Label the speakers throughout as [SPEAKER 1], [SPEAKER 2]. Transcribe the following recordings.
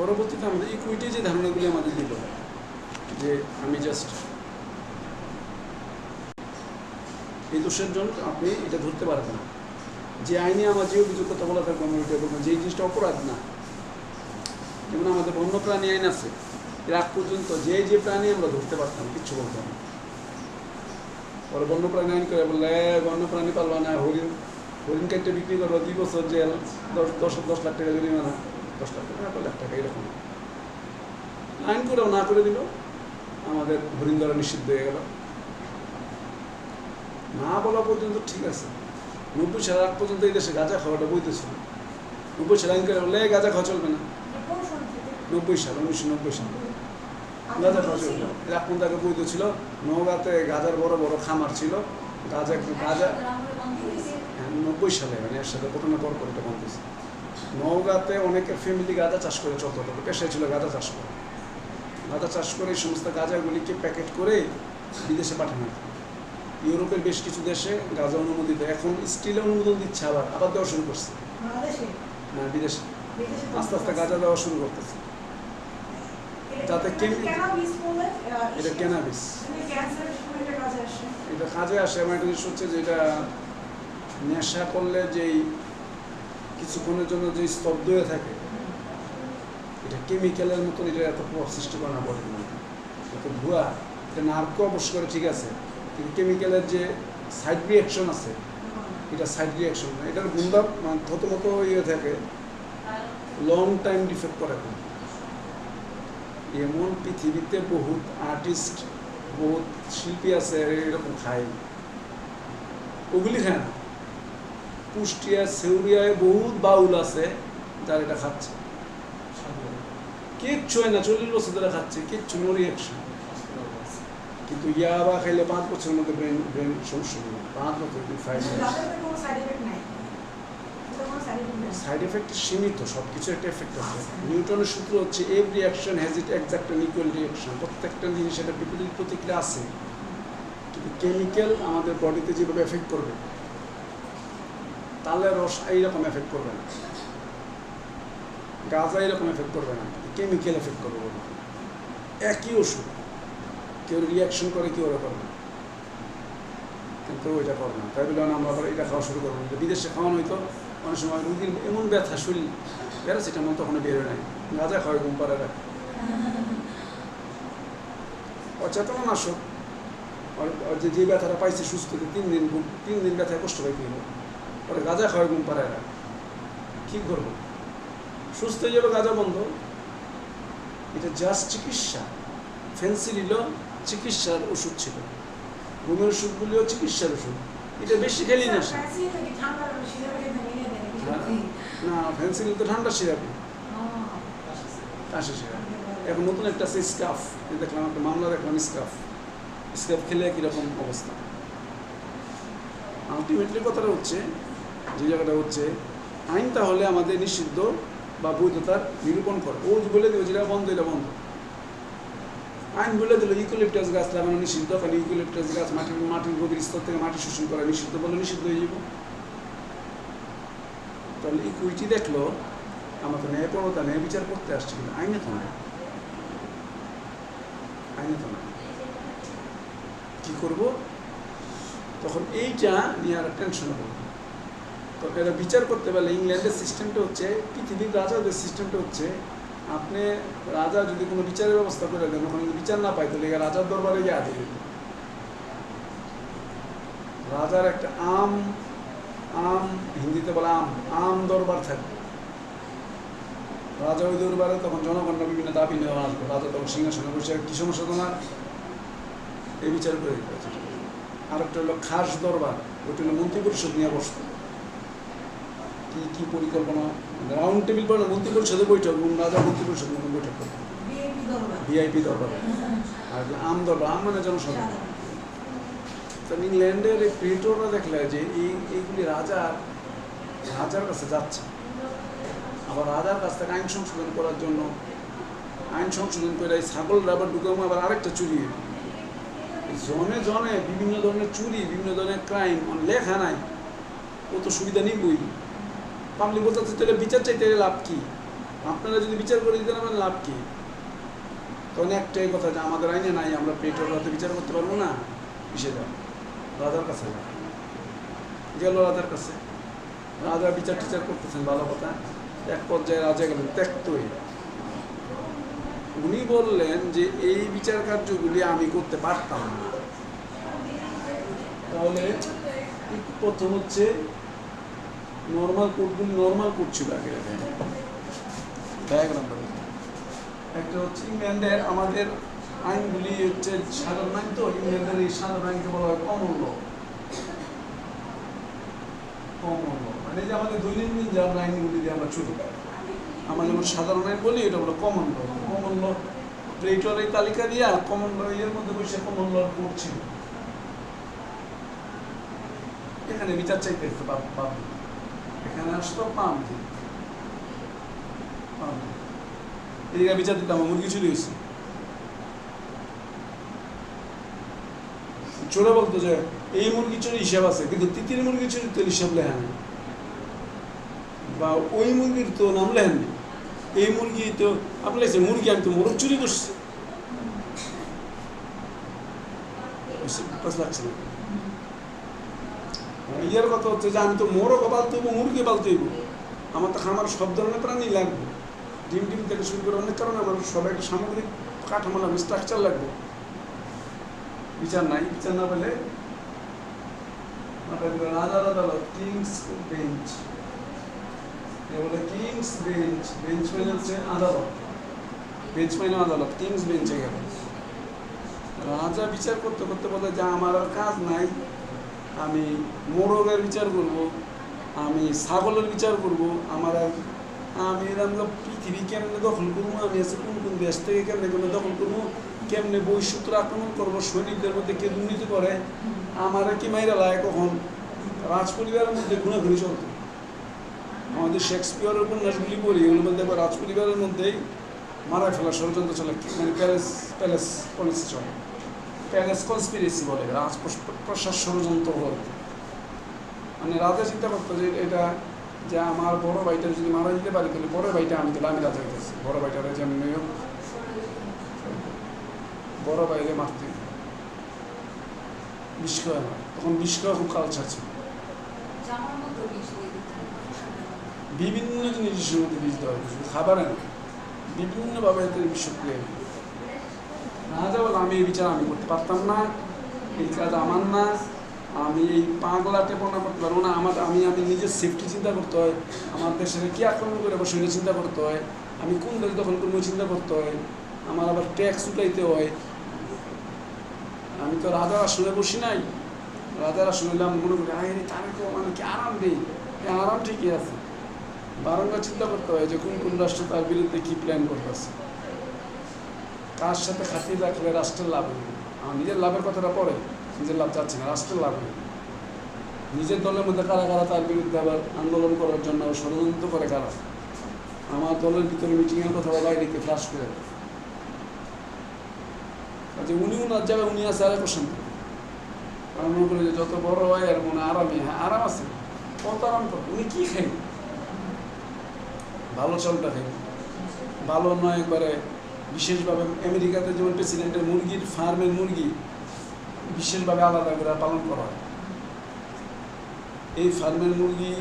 [SPEAKER 1] পরবর্তীতে আমাদের ইকুইটি যে ধারণাগুলি আমাদের দিল যে আমি জাস্ট এই দোষের জন্য আপনি এটা ধরতে পারবেন না, যে আইনে আমার যে অভিযোগতা বলা থাকবে আমি ওইটা বলবো, যে জিনিসটা অপরাধ না। যেমন আমাদের বন্যপ্রাণী আইন আছে, এর আগ পর্যন্ত যে প্রাণী আমরা ধরতে পারতাম, কিচ্ছু বলতাম না। পরে বন্যপ্রাণী আইন করে বললে বন্যপ্রাণী পালবা না, হরিণ কেটে বিক্রি করবো 2 বছর জেল, 10 লাখ টাকা জরিমানা, 10 লাখ টাকা 1 লাখ টাকা এরকম আইন করেও না করে দিল, আমাদের হরিণ ধরা নিষিদ্ধ হয়ে গেল। না বলা পর্যন্ত ঠিক আছে। 90 সালের আগ পর্যন্ত এই দেশে গাঁজা খাওয়াটা বৈধছিল। 90 সাল আইন করে বললে গাঁজা খাওয়া চলবে না। 1990 সাল গাঁজা খাওয়া চলবে না। এখন তাকে বৈধ ছিল। নওগাঁতে গাঁজার বড় বড় খামার ছিল, গাঁজা 90 সালে মানে এর সাথে ঘটনা পর এটা বন্ধ হয়েছে। নওগাঁতে অনেকের ফ্যামিলি গাঁজা চাষ করে চলত, পেশায় ছিল গাঁজা চাষ করে। গাঁজা চাষ করে এই সমস্ত গাঁজাগুলিকে প্যাকেট করে বিদেশে পাঠানো। ইউরোপের বেশ কিছু দেশে গাঁজা অনুমোদিত, এখন স্টিলে অনুমোদন দিচ্ছে, আবার দেওয়া শুরু করছে। না, বিদেশে আস্তে আস্তে গাঁজা দেওয়া শুরু করতেছে। যাতে এটা ক্যানাবিস, এটা কাজে আসে। আমার একটা জিনিস হচ্ছে যে এটা নেশা করলে যেই কিছুক্ষণের জন্য যে স্তব্ধ হয়ে থাকে, এটা কেমিক্যালের মতন এটা এত প্রভাব সৃষ্টি করে না বলে এত ভুয়া। এটা নার্কো অবশ্য করে ঠিক আছে, কিন্তু কেমিক্যালের যে সাইড রিয়াকশন আছে, এটা সাইড রিয়াকশন না, এটার গুণটা থতমতো ইয়ে থাকে, লং টাইম ডিফেক্ট করে। এমন পৃথিবীতে বহুত আর্টিস্ট, বহুত শিল্পী আছে এরকম খায়, ওগুলি খায় না। কুষ্টিয়া সেউরিয়ায় বহুত বাউল আছে যারা এটা খাচ্ছে, কিচ্ছু হয় না, 40 বছর ধরে খাচ্ছে, কিচ্ছু নো রিয়াকশন। কিন্তু ইয়াবা খাইলে 5 বছরের মধ্যে ব্রেন সমস্যা হবে, 5 বছর। সাইড এফেক্ট সীমিত, সব কিছু একটা এফেক্ট আছে। নিউটনের সূত্র হচ্ছে every action has it exact and equal reaction. প্রত্যেকটা জিনিস একটা বিপরীত প্রতিক্রিয়া আছে, কিন্তু কেমিক্যাল আমাদের বডিতে যেভাবে এফেক্ট করবে, তালের রস এইরকম এফেক্ট করবে না, গাঁজা এইরকম এফেক্ট করবে না, কেমিক্যাল এফেক্ট করবে। একই ওষুধ, কেউ রিয়াকশন করে, কেউ ওরা করবে, কিন্তু ওইটা করবে না। তাই বলে আমরা আবার এটা খাওয়া শুরু করবো। বিদেশে খাওয়ানো হইতো, অনেক সময় রুগীর এমন ব্যথা, শরীর প্যারাসিটামল তখন বেরোয় নাই, গাঁজা খাওয়াই ঘুম পাড়ে রাখে, অচেতনাশক। যে ব্যথাটা পাইছে সুস্থ, 3 দিন ব্যথায় কষ্ট পাই কিনবো, পরে গাঁজা খাওয়াই ঘুম পাড়ায় রাখে। কী করবো? সুস্থ হয়ে যাবে, গাঁজা বন্ধ। এটা জাস্ট চিকিৎসা। ফেন্সিডিল চিকিৎসার ওষুধ ছিল, ঘুমের ওষুধগুলিও চিকিৎসার ওষুধ। এটা বেশি খেলি না, না ফেন্সিডিল তো ঠান্ডা সিরাপি, কাশি সিরাপ। এখন নতুন একটা আছে স্কাফ, দেখলাম একটা মামলা দেখলাম, স্কাফ খেলে কীরকম অবস্থা। আলটিমেটলি কথাটা হচ্ছে, যে জায়গাটা হচ্ছে, আইন তাহলে আমাদের নিষিদ্ধ বা বৈধতার নিরূপণ করে। ও বলে দেবে যেটা বন্ধ, এটা বন্ধ। আইন বলে দিল ইউক্যালিপটাস গাছ লাগানো নিষিদ্ধ, কারণ ইউক্যালিপটাস গাছ মাটির গভীর স্তর থেকে মাটি শোষণ করা নিষিদ্ধ, বলে নিষিদ্ধ হয়ে যাব। তাহলে ইকুইটি দেখলো আমাকে ন্যায়পরতা, ন্যায় বিচার করতে আসছে, কিন্তু আইনে তো নয়। কী করবো তখন? এইটা নিয়ে আর টেনশন করবো। তো এরা বিচার করতে পারলে, ইংল্যান্ডের সিস্টেমটা হচ্ছে, পৃথিবীর রাজাদের সিস্টেমটা হচ্ছে, আপনি রাজা যদি কোনো বিচারের ব্যবস্থা করে দেন, ওখানে যদি বিচার না পায়, তাহলে রাজার দরবারে গিয়ে হাজির হইল। রাজার একটা হিন্দিতে বলে আম দরবার থাকবে। রাজা ওই দরবারে তখন জনগণরা বিভিন্ন দাবি নিয়ে আসবে, রাজা তখন সিংহাসনে বসে কি সমস্যা তোমার, এই বিচার করে দিতে হবে। আর একটা হলো খাস দরবার, ওইটা হলো মন্ত্রী পরিষদ নিয়ে বসত, কি পরিকল্পনা, রাউন্ড টেবিল পড়ে মন্ত্রী পরিষদের বৈঠক, রাজা মন্ত্রী পরিষদ মতন বৈঠক করত, ভিআইপি দরবার। আর আম দরবার, আম মানে জনসাধারণ। তো ইংল্যান্ডের এই প্রিটররা দেখলে যে এইগুলি রাজার কাছে যাচ্ছে, আবার রাজার কাছ থেকে আইন সংশোধন করার জন্য আইন সংশোধন করে এই ছাগলরা আবার ঢুকামো, আবার আরেকটা চুরি, জনে বিভিন্ন ধরনের চুরি, বিভিন্ন ধরনের ক্রাইম, লেখা নাই, ও তো সুবিধা নিবই। পাবলিক বোঝাতে চলে বিচার চাইতে লাভ কি? আপনারা যদি বিচার করে দিতেন আমার লাভ কি? তখন একটাই কথা যে আমাদের আইনে নাই, আমরা পেটের রাতে বিচার করতে পারবো না, কিসে যাও রাজার কাছে গেল, রাজার কাছে রাজা বিচার টিচার করতেছেন, ভালো কথা। এক পর্যায়ে রাজা গেলেন ত্যক্ত হয়ে। উনি বললেন যে এই বিচার কার্যগুলি আমি করতে পারতাম না। তাহলে প্রথম হচ্ছে নর্মাল কোডগুলি, নর্মাল কোড ছিল আগে ডায়াগ্রাম। একটা হচ্ছে ইংল্যান্ডের আমাদের আইনগুলি হচ্ছে সাধারণ আইন, তো ইংল্যান্ডের এই সাধারণ আইনকে বলা হয় কমন ল। কমন ল মানে যে আমাদের দৈনন্দিন যে আমরা আইনগুলি দিয়ে আমরা চলি, আমরা যেমন সাধারণ আইন বলি, এটা হলো কমন ল। কমন ল প্লেটোর এই তালিকা দিয়া কমন ল এর মধ্যে বসে কমন ল কোড ছিল। এখানে বিচার চাইতে পাব, এখানে আসতো পাম এদিকে বিচার দিতাম, মুরগি চুরি হয়েছে। চোরে বলতো যে এই মুরগি চুরি হিসাব আছে, কিন্তু তিতির মুরগি চুরি তো হিসাব লেখা নেই, বা ওই মুরগির তো নাম লেখেন নেই। এই মুরগি তো আপনার লাগছে মুরগি, আমি তো মোরগ চুরি করছি, লাগছে না। ইয়ার কথা হচ্ছে যে আমি তো মোরগ পালতে হইব, মুরগি পালতে হইব, আমার তো খামার সব ধরনের প্রাণী লাগবে, ডিম থেকে শুরু করে অনেক কারণে আমার সব একটা সামগ্রিক কাঠামো লাগবে, স্ট্রাকচার লাগবে। বিচার নাই, বিচার না পেলে রাজার আদালত, কিংস বেঞ্চ, বলে কিংস বেঞ্চ। বেঞ্চ মানে হচ্ছে আদালত, বেঞ্চ মানে আদালত, কিংস বেঞ্চে গেল। রাজা বিচার করতে করতে বলে যে আমার আর কাজ নাই, আমি মোরগের বিচার করব, আমি ছাগলের বিচার করব, আমার আর আমি পৃথিবী কেমনে দখল করবো, আমি আছে কোন কোন দেশ থেকে কেমনে কেমনে দখল করবো, কেমনে বৈশূত্র আক্রমণ করবো, সৈনিকদের মধ্যে কে দুর্নীতি করে, আমার কি মাইরা লাগে। কখন রাজ পরিবারের মধ্যে ঘুনাঘুরি চলত। আমাদের শেক্সপিয়ারের উপন্যাসগুলি পড়ি, এগুলো মধ্যে রাজ পরিবারের মধ্যেই মারা ফেলা ষড়যন্ত্র চলে, মানে প্যালেস প্যালেস পলিসি চলে, প্যালেস কনস্পিরেসি বলে, রাজ প্রশাস ষড়যন্ত্র বলে। মানে রাজা চিন্তা করতো যে এটা যে আমার বড় ভাইটা যদি মারা যেতে পারি, তাহলে বড় ভাইটা আমি তাহলে আমি রাজা হইতেছি, বড় ভাইটারে যেমন বড় ভাইরে মারতে বিষ খাওয়া না, তখন বিষ খাওয়া খুব কালচার ছিল। বিভিন্ন জিনিসের মধ্যে বিষ দেওয়া হয়েছে, খাবারে না, বিভিন্নভাবে এতে বিষক্রিয়া। রাজা বলে আমি এই বিচার আমি করতে পারতাম না, এই কাজ আমার না, আমি এই পাগলাটে পড়া করতে পারবো না, আমি নিজের সেফটি চিন্তা করতে হয়, আমার দেশের কি আক্রমণ করে বসে চিন্তা করতে হয়, আমি কোন দেশ দখল করবো চিন্তা করতে হয়, আমার আবার ট্যাক্স উঠাইতে হয়। আমি তো রাজার আসনে বসি নাই, রাজার আসনে আমি মনে করি তার মানে কি আরাম দেই, আরাম ঠিকই আছে, বারংবার চিন্তা করতে হয় যে কোন কোন রাষ্ট্র তার বিরুদ্ধে কি প্ল্যান করতেছে, কার সাথে খাতির রাখলে রাষ্ট্রের লাভ হবে। আমার নিজের লাভের কথাটা পরে, নিজের লাভ চাচ্ছি না, রাষ্ট্রের লাভ হবে। নিজের দলের মধ্যে কারা কারা তার বিরুদ্ধে আবার আন্দোলন করার জন্য ষড়যন্ত্র করে কারা, আমার দলের ভিতরে মিটিংয়ের কথা বাইরেকে ফ্লাশ করে যে উনি উনার জায়গায় উনি আছে আর প্রশান্ত। আমি মনে করি যে যত বড় হয় আর মনে আরামই, হ্যাঁ আরাম আছে, কত আরাম করবে। উনি কি খাই, ভালো চালটা খাই, ভালো নয় একবারে বিশেষভাবে। আমেরিকাতে যেমন প্রেসিডেন্টের মুরগির ফার্মের মুরগি বিশেষভাবে আলাদা করে পালন করা হয়। এই ফার্মের মুরগি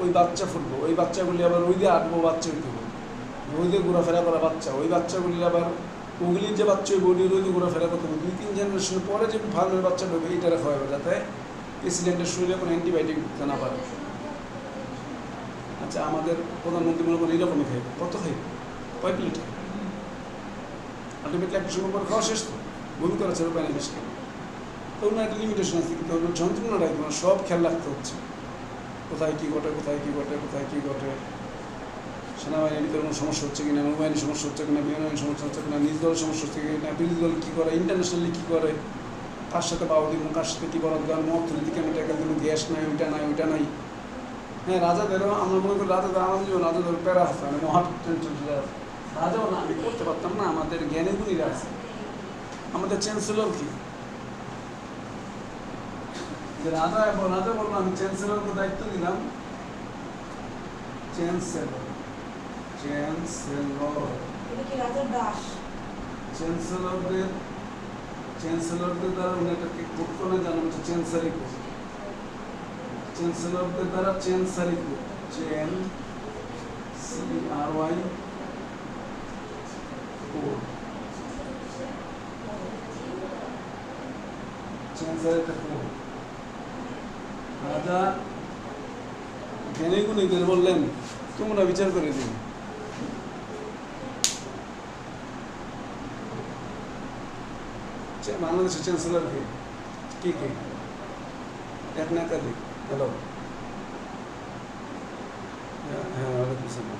[SPEAKER 1] ওই বাচ্চা ফুটবো, ওই বাচ্চাগুলি আবার ওই দিয়ে আটবো, বাচ্চা হইতে হবে, ওই দিয়ে ঘোরাফেরা করা বাচ্চা, ওই বাচ্চাগুলি আবার ওগুলির যে বাচ্চা হইব ওই দিয়ে ঘোরাফেরা করতে হবে। 2-3 জেনারেশন পরে যে ফার্মের বাচ্চা হবে এইটা রাখা হবে, যাতে প্রেসিডেন্টের শরীরে কোনো অ্যান্টিবায়োটিক না পারে। আচ্ছা, আমাদের প্রধানমন্ত্রী মনে করেন এইরকমই খাইবে, কত খাইবে, কয় প্লেট খাইবে, আলটিমেটলি একটা সময় পর খাওয়া শেষ, তো বমি করা ছেড়ে পায় না বেশি। তো ওনার একটা লিমিটেশন আছে, কিন্তু ওনার যন্ত্রণাটাই তোমার সব খেয়াল রাখতে হচ্ছে, কোথায় কী ঘটে, কোথায় কী ঘটে, কোথায় কী ঘটে, সেনাবাহিনীর ভিতরে কোনো সমস্যা হচ্ছে কিনা, নৌবাহিনীর সমস্যা হচ্ছে কিনা, বিমানবাহিনীর সমস্যা হচ্ছে কিনা, নিজ দলের সমস্যা হচ্ছে কিনা, বিরোধী দল কী করে, ইন্টারন্যাশনালি কী করে, কার সাথে বাউ দিব, কার সাথে কী করার দরকার, অর্থনীতি কেন টাকা কোনো গ্যাস নাই, ওইটা নাই, ওইটা নাই। হ্যাঁ, রাজাদেরও আমরা মনে করি রাজাদের আনন্দ, রাজাদের প্যারা আছে, মানে মহা টেনশন আছে। রাজাও না, আমি করতে পারতাম না, আমাদের জ্ঞানী গুণীরা আছে। আমাদের চ্যান্সেলর কি যে রাজা বললো আমি চ্যান্সেলরকে দায়িত্ব দিলাম, চ্যান্সেলর চ্যান্সেলর
[SPEAKER 2] এটা কি রাজা দাস?
[SPEAKER 1] চ্যান্সেলরদের দ্বারা উনি এটাকে কোট করে জানা হচ্ছে চ্যান্সারি কোড। চ্যান্সেলরদের দ্বারা chancery code, CRY code, chancery একটা কোড। রাজা জ্ঞানী গুণীদের বললেন তোমরা বিচার করে দিন। বাংলাদেশের চ্যান্সেলর কে কে এক না একাধিক? হ্যালো, হ্যাঁ ওয়ালাইকুম আসসালাম।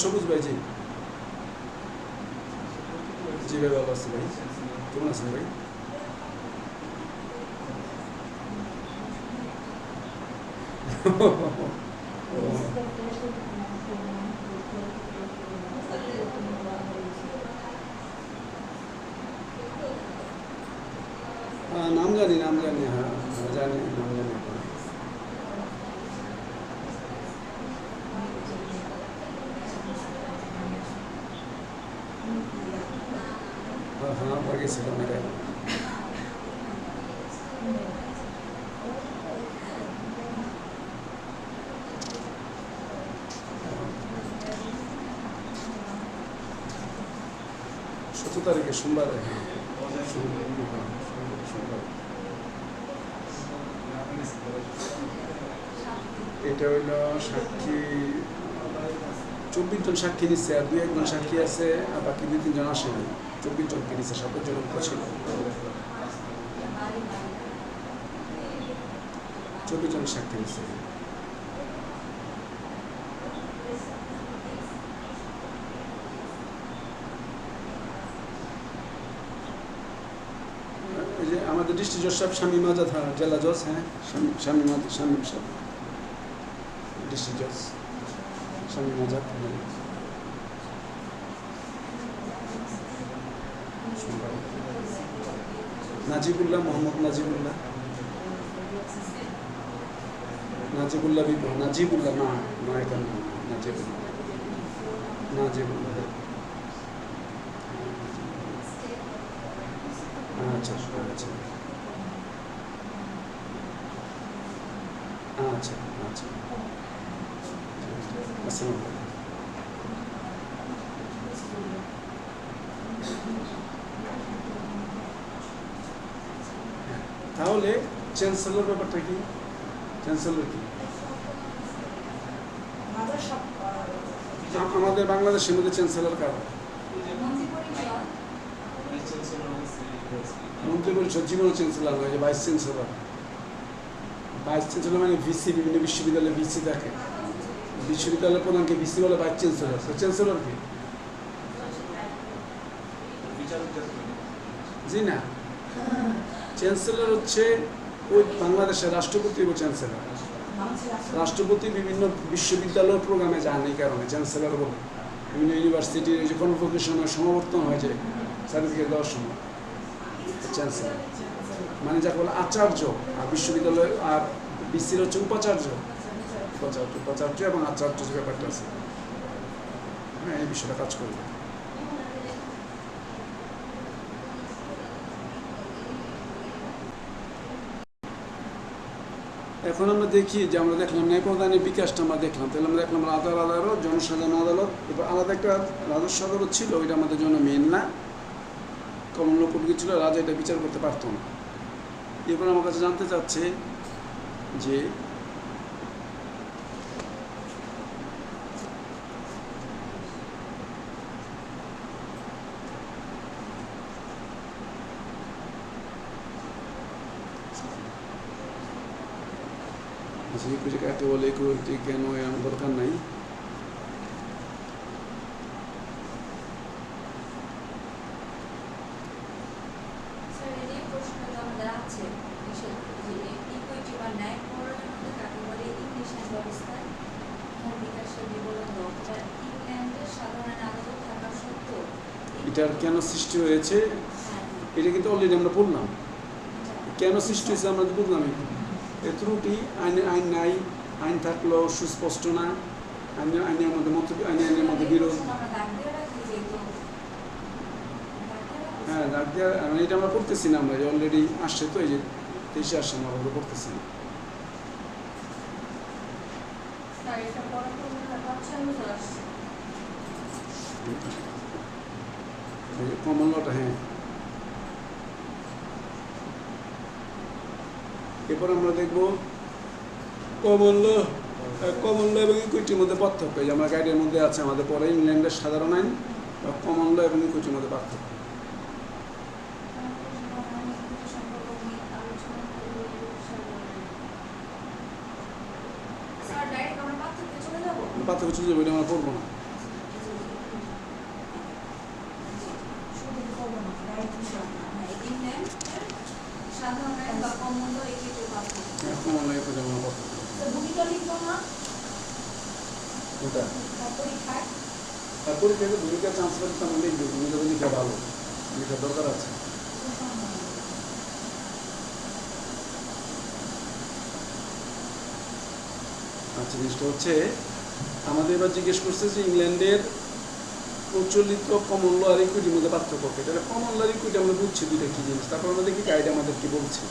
[SPEAKER 1] সবুজ ভাই, জি জি ভাই, ভালো আছি ভাই, কেমন আছেন ভাই? নাম জানি, হ্যাঁ জানি, নাম জানি। হ্যাঁ পরে গেছিলাম এটা। তারিখে সোমবার, এটা হইল সাক্ষী 24 জন সাক্ষী নিচ্ছে, আর 2-1 জন সাক্ষী আছে, আর বাকি 2-3 জন আসেনি। 24 জনকে নিচ্ছে, 7 জন ছিল, 24 জন সাক্ষী নিচ্ছে। আমাদের ডিস্ট্রিক্ট জজ সাহেব শামীম আজাদ, হ্যাঁ জেলা জজ, হ্যাঁ শামীম সাহেব ডিস্ট্রিক্ট জজ শামীম আজাদ, নাজিবুল্লাহ, মোহাম্মদ নাজিবুল্লাহ বিপু, নাজিবুল্লাহ না এখানে নাজিবুল্লাহ। আচ্ছা আচ্ছা আচ্ছা আচ্ছা, আসসালামু আলাইকুম। তাহলে চ্যান্সেলর ব্যাপারটা কি? চ্যান্সেলর কি আমাদের বাংলাদেশের মধ্যে? চ্যান্সেলর কারা? মন্ত্রী পরিষদ জীবন চ্যান্সেলর হয়, যে ভাইস চ্যান্সেলর। ভাইস চ্যান্সেলর মানে ভিসি, বিভিন্ন বিশ্ববিদ্যালয়ে ভিসি থাকে, বিশ্ববিদ্যালয়ের প্রধানকে ভিসি বলে, ভাইস চ্যান্সেলর। চ্যান্সেলর কি? জি না, চ্যান্সেলর হচ্ছে ওই বাংলাদেশের রাষ্ট্রপতি ও চ্যান্সেলর। রাষ্ট্রপতি বিভিন্ন বিশ্ববিদ্যালয় প্রোগ্রামে যান, এই কারণে চ্যান্সেলর বলে। বিভিন্ন ইউনিভার্সিটির যে কনভোকেশনের সমাবর্তন হয়, যে সার্টিফিকেট দেওয়ার সময়, চ্যান্সেলর মানে যাকে বলে আচার্য। আর বিশ্ববিদ্যালয় আর বিসির হচ্ছে উপাচার্য এবং আচার্য, যে ব্যাপারটা আছে, হ্যাঁ এই বিষয়টা কাজ করবে। এখন আমরা দেখি যে আমরা দেখলাম ন্যায় প্রদানের বিকাশটা আমরা দেখলাম, তাহলে আমরা দেখলাম আদালত, জনসাধারণ আদালত। এবার আলাদা একটা রাজস্ব আদালত ছিল, ওইটা আমাদের জন্য মেন না, কমন উপযোগী ছিল, রাজা এটা বিচার করতে পারত না। এরপর আমার কাছে জানতে চাচ্ছে যে কাকে বলে কেন, আমার দরকার নাই। এটার কেন সৃষ্টি হয়েছে এটা কিন্তু অলরেডি আমরা বললাম। কেন সৃষ্টি হয়েছে আমরা বুঝলাম। এ ত্রুটি আইন নাই, আইন থাকলেও সুস্পষ্ট না, আইনের মধ্যে আইনের মধ্যে বিরোধ। হ্যাঁ, দাগ দেওয়া মানে এটা আমরা পড়তেছি না, আমরা অলরেডি আসছে তো, এই যে 23 আসছে, আমরা ওগুলো পড়তেছি না। কমন লটা, হ্যাঁ। এরপর আমরা দেখব কমন ল এবং ইকুইটির মধ্যে পার্থক্য। এই যে আমার গাইডের মধ্যে আছে, আমাদের পরে ইংল্যান্ডের সাধারণ আইন, কমন ল এবং ইকুইটির মধ্যে পার্থক্য। পার্থক্য চলে যাবো, এটা আমরা পড়বো না। কমন ল ইকুইটি আমরা পরীক্ষায় ভূমিকা চান্স পেলে তেমন লিখবে, ভূমিকা লিখা ভালো, লেখার দরকার আছে। আচ্ছা, জিনিসটা হচ্ছে আমাদের এবার জিজ্ঞেস করছে যে ইংল্যান্ডের প্রচলিত কমন ল আর ইকুইটির মধ্যে পার্থক্য। তাহলে কমন ল আর ইকুইটি আমরা বুঝছি দুইটা কি জিনিস, তারপর আমরা দেখি গাইড আমাদের কি বলছে।